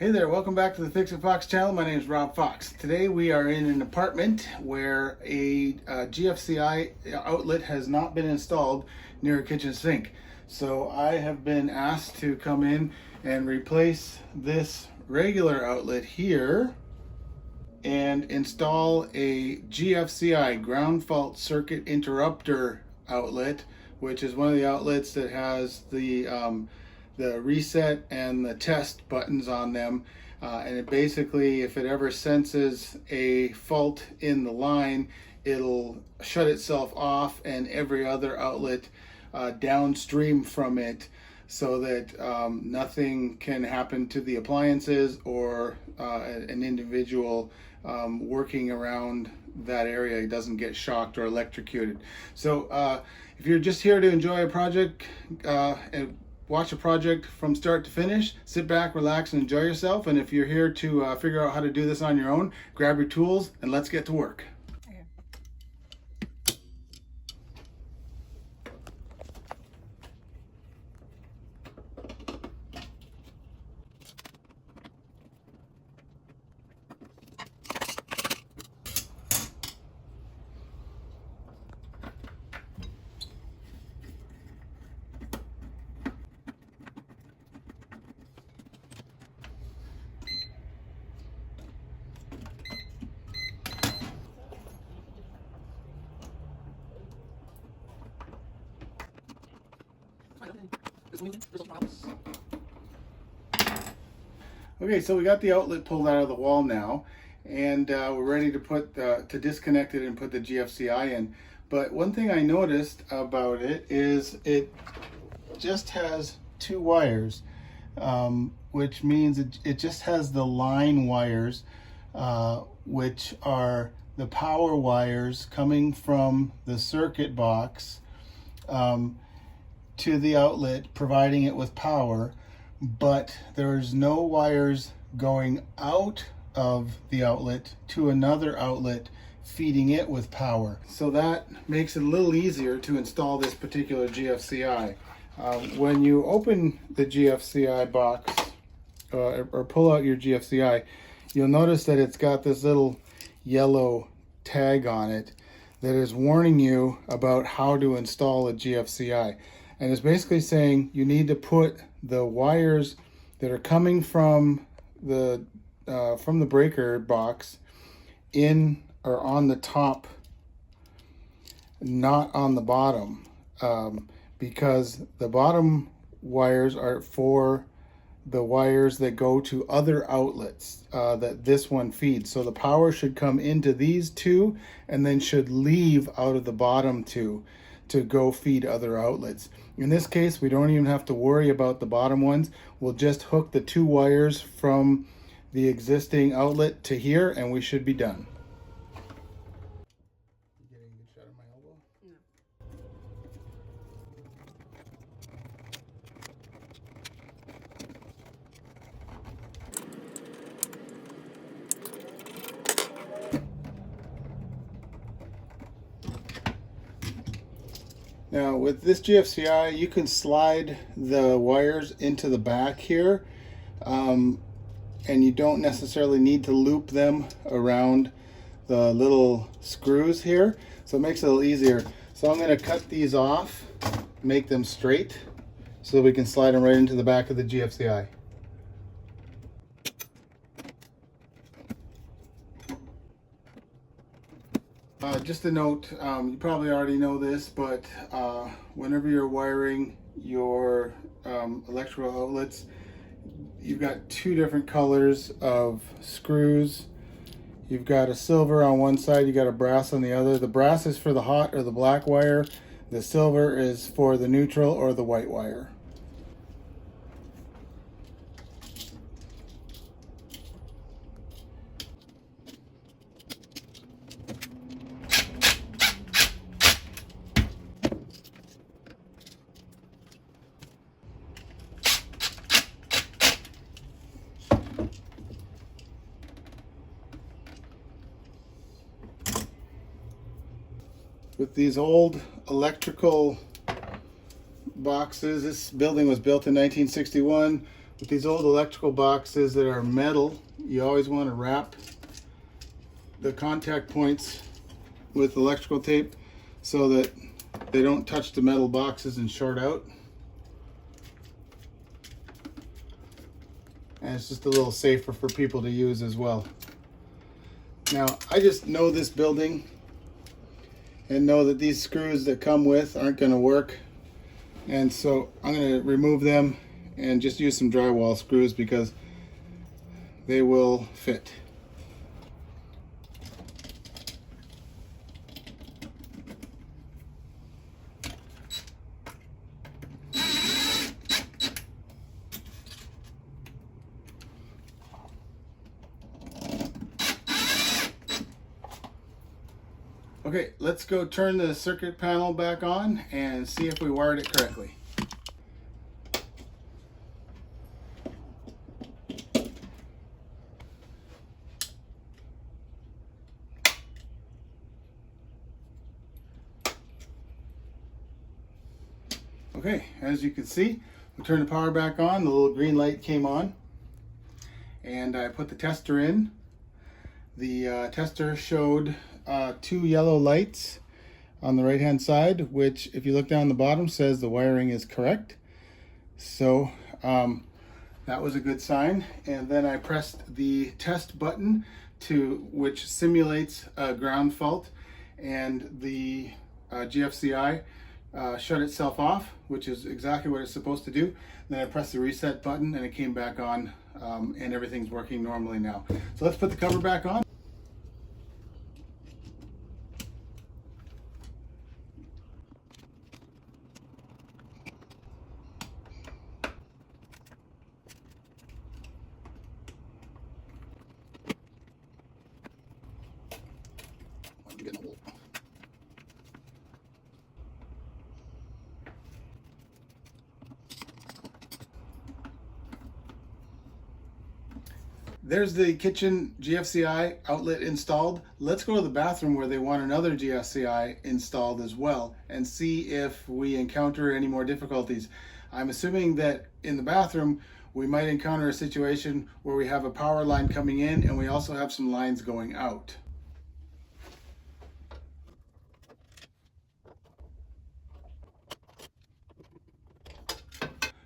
Hey there, welcome back to the Fix It Fox channel. My name is Rob Fox. Today we are in an apartment where a GFCI outlet has not been installed near a kitchen sink. So I have been asked to come in and replace this regular outlet here and install a GFCI ground fault circuit interrupter outlet, which is one of the outlets that has the reset and the test buttons on them, and it basically, if it ever senses a fault in the line, it'll shut itself off and every other outlet downstream from it, so that nothing can happen to the appliances or an individual working around that area doesn't get shocked or electrocuted. So if you're just here to enjoy a project and watch a project from start to finish, sit back, relax, and enjoy yourself. And if you're here to figure out how to do this on your own, grab your tools and let's get to work. Okay, so we got the outlet pulled out of the wall now, and we're ready to put to disconnect it and put the GFCI in. But one thing I noticed about it is it just has two wires, which means it just has the line wires, which are the power wires coming from the circuit box to the outlet, providing it with power, but there's no wires going out of the outlet to another outlet feeding it with power. So that makes it a little easier to install this particular GFCI. When you open the GFCI box or pull out your GFCI, you'll notice that it's got this little yellow tag on it that is warning you about how to install a GFCI. And it's basically saying you need to put the wires that are coming from the breaker box in or on the top, not on the bottom, because the bottom wires are for the wires that go to other outlets that this one feeds. So the power should come into these two and then should leave out of the bottom two to go feed other outlets. In this case, we don't even have to worry about the bottom ones. We'll just hook the two wires from the existing outlet to here and we should be done. Getting a good shot of my elbow? No. Now with this GFCI, you can slide the wires into the back here, and you don't necessarily need to loop them around the little screws here, so it makes it a little easier. So I'm going to cut these off, make them straight, so that we can slide them right into the back of the GFCI. Just a note, you probably already know this, but whenever you're wiring your electrical outlets, you've got two different colors of screws. You've got a silver on one side, you got a brass on the other. The brass is for the hot or the black wire. The silver is for the neutral or the white wire. With these old electrical boxes, this building was built in 1961. With these old electrical boxes that are metal, you always want to wrap the contact points with electrical tape so that they don't touch the metal boxes and short out. And it's just a little safer for people to use as well. Now, I just know this building and know that these screws that come with aren't going to work. And so I'm going to remove them and just use some drywall screws because they will fit. Okay, let's go turn the circuit panel back on and see if we wired it correctly. Okay, as you can see, we turned the power back on, the little green light came on, and I put the tester in. The tester showed 2 yellow lights on the right hand side, which if you look down the bottom says the wiring is correct. So that was a good sign. And then I pressed the test button which simulates a ground fault, and the GFCI shut itself off, which is exactly what it's supposed to do. Then I pressed the reset button and it came back on, and everything's working normally now. So let's put the cover back on. There's the kitchen GFCI outlet installed. Let's go to the bathroom where they want another GFCI installed as well and see if we encounter any more difficulties. I'm assuming that in the bathroom we might encounter a situation where we have a power line coming in and we also have some lines going out.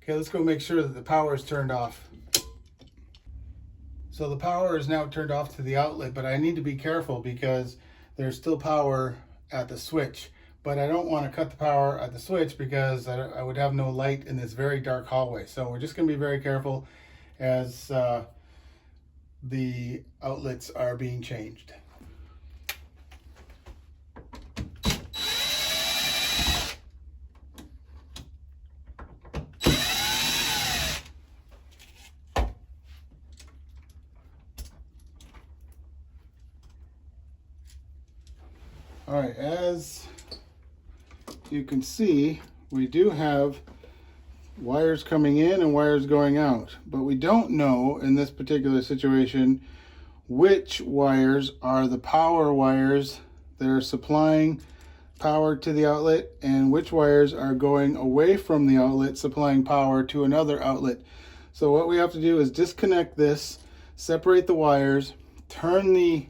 Okay, let's go make sure that the power is turned off. So the power is now turned off to the outlet, but I need to be careful because there's still power at the switch. But I don't want to cut the power at the switch because I would have no light in this very dark hallway. So we're just going to be very careful as the outlets are being changed. All right, as you can see, we do have wires coming in and wires going out, but we don't know in this particular situation which wires are the power wires that are supplying power to the outlet and which wires are going away from the outlet supplying power to another outlet. So what we have to do is disconnect this, separate the wires, turn the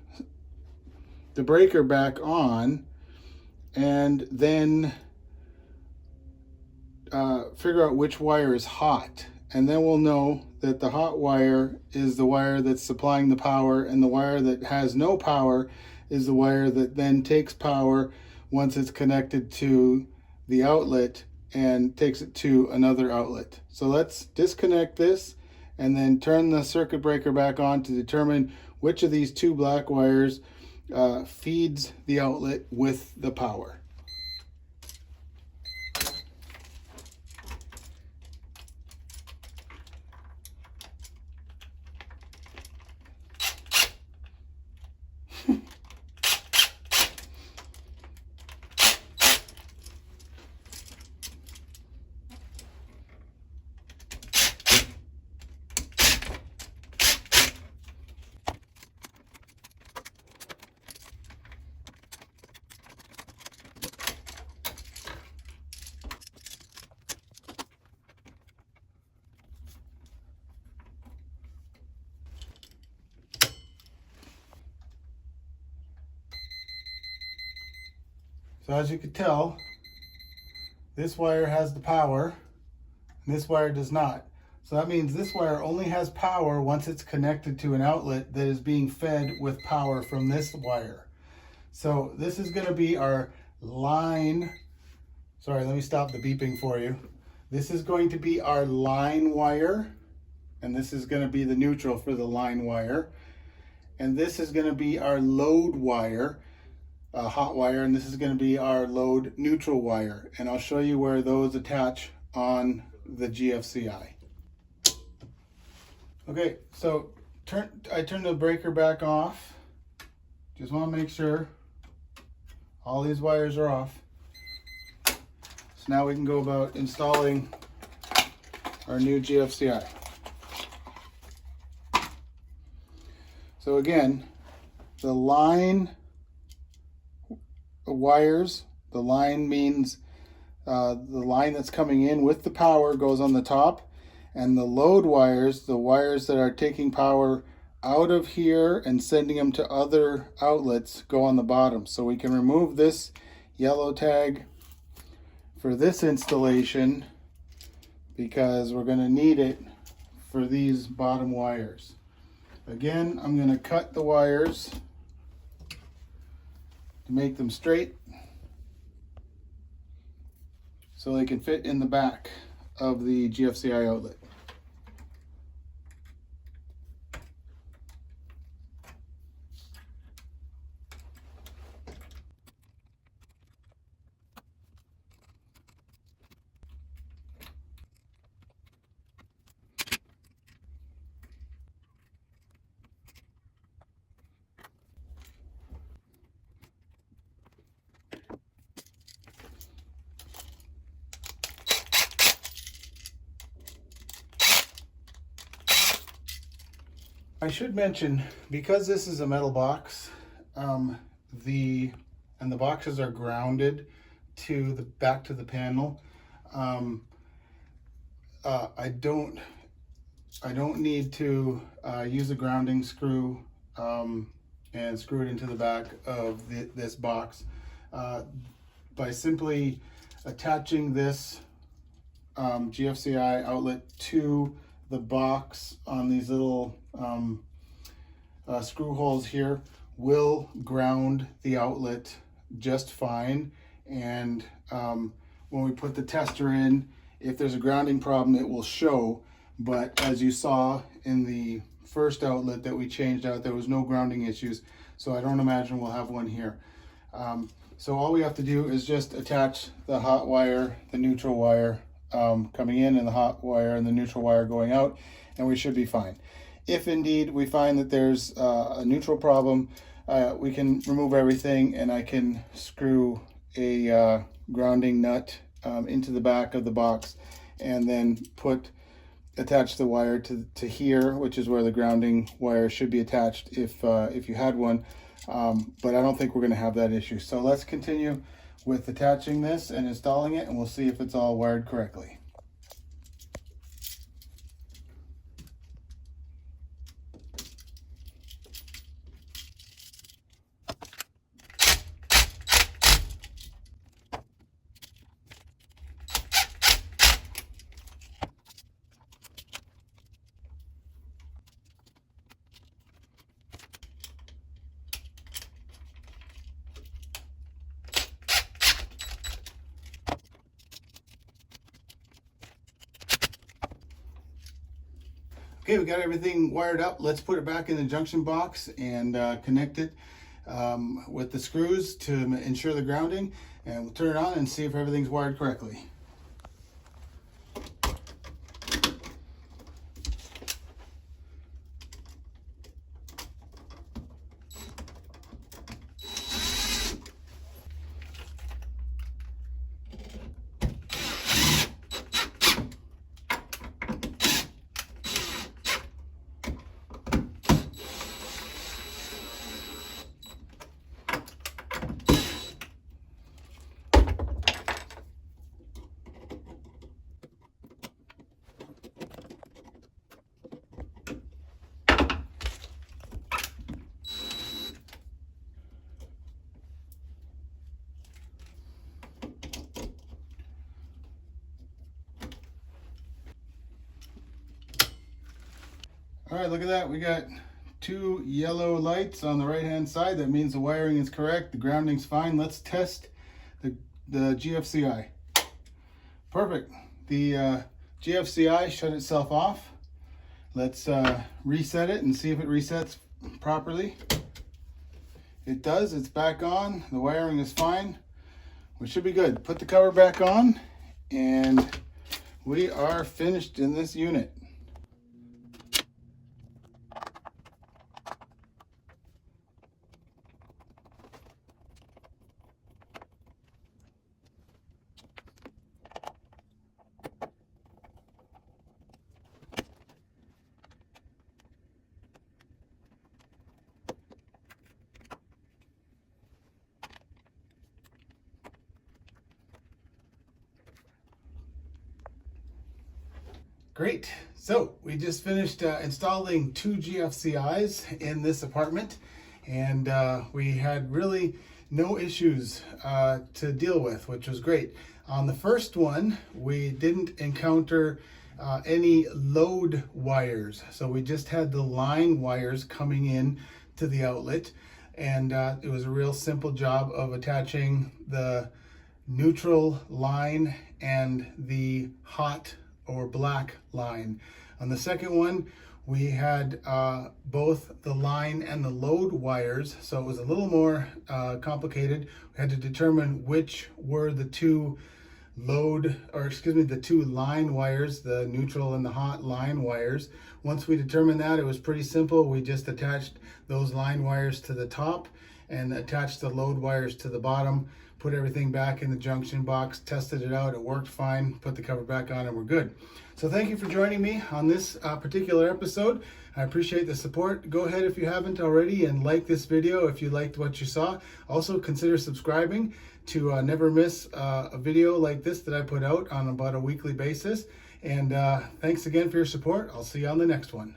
breaker back on, and then figure out which wire is hot, and then we'll know that the hot wire is the wire that's supplying the power, and the wire that has no power is the wire that then takes power once it's connected to the outlet and takes it to another outlet. So let's disconnect this and then turn the circuit breaker back on to determine which of these 2 black wires feeds the outlet with the power. So as you can tell, this wire has the power and this wire does not. So that means this wire only has power once it's connected to an outlet that is being fed with power from this wire. So this is going to be our line. Sorry, let me stop the beeping for you. This is going to be our line wire, and this is going to be the neutral for the line wire. And this is going to be our load wire, hot wire, and this is going to be our load neutral wire. And I'll show you where those attach on the GFCI. Okay, so I turn the breaker back off. Just want to make sure all these wires are off. So now we can go about installing our new GFCI. So again, the line wires, the line means the line that's coming in with the power goes on the top, and the load wires, the wires that are taking power out of here and sending them to other outlets, go on the bottom. So we can remove this yellow tag for this installation because we're going to need it for these bottom wires. Again, I'm going to cut the wires to make them straight so they can fit in the back of the GFCI outlet. I should mention, because this is a metal box, the boxes are grounded to the back to the panel. I don't need to use a grounding screw and screw it into the back of this box. By simply attaching this GFCI outlet to the box on these little screw holes here will ground the outlet just fine. And when we put the tester in, if there's a grounding problem, it will show. But as you saw in the first outlet that we changed out, there was no grounding issues. So I don't imagine we'll have one here. So all we have to do is just attach the hot wire, the neutral wire coming in, and the hot wire and the neutral wire going out, and we should be fine. If indeed we find that there's a neutral problem, we can remove everything and I can screw a grounding nut into the back of the box and then attach the wire to here, which is where the grounding wire should be attached if you had one. But I don't think we're going to have that issue. So let's continue with attaching this and installing it, and we'll see if it's all wired correctly. Okay, we got everything wired up. Let's put it back in the junction box and connect it with the screws to ensure the grounding, and we'll turn it on and see if everything's wired correctly. All right, look at that. We got 2 yellow lights on the right hand side. That means the wiring is correct, the grounding's fine. Let's test the GFCI. Perfect. The GFCI shut itself off. Let's reset it and see if it resets properly. It does. It's back on. The wiring is fine. We should be good. Put the cover back on and we are finished in this unit. Great. So we just finished installing 2 GFCIs in this apartment, and we had really no issues to deal with, which was great. On the first one, we didn't encounter any load wires. So we just had the line wires coming in to the outlet, and it was a real simple job of attaching the neutral line and the hot or black line. On the second one, we had both the line and the load wires, so it was a little more complicated. We had to determine which were the two the 2 line wires, the neutral and the hot line wires. Once we determined that, it was pretty simple. We just attached those line wires to the top and attached the load wires to the bottom, put everything back in the junction box, tested it out, it worked fine, put the cover back on, and we're good. So thank you for joining me on this particular episode. I appreciate the support. Go ahead if you haven't already and like this video if you liked what you saw. Also consider subscribing to never miss a video like this that I put out on about a weekly basis. And thanks again for your support. I'll see you on the next one.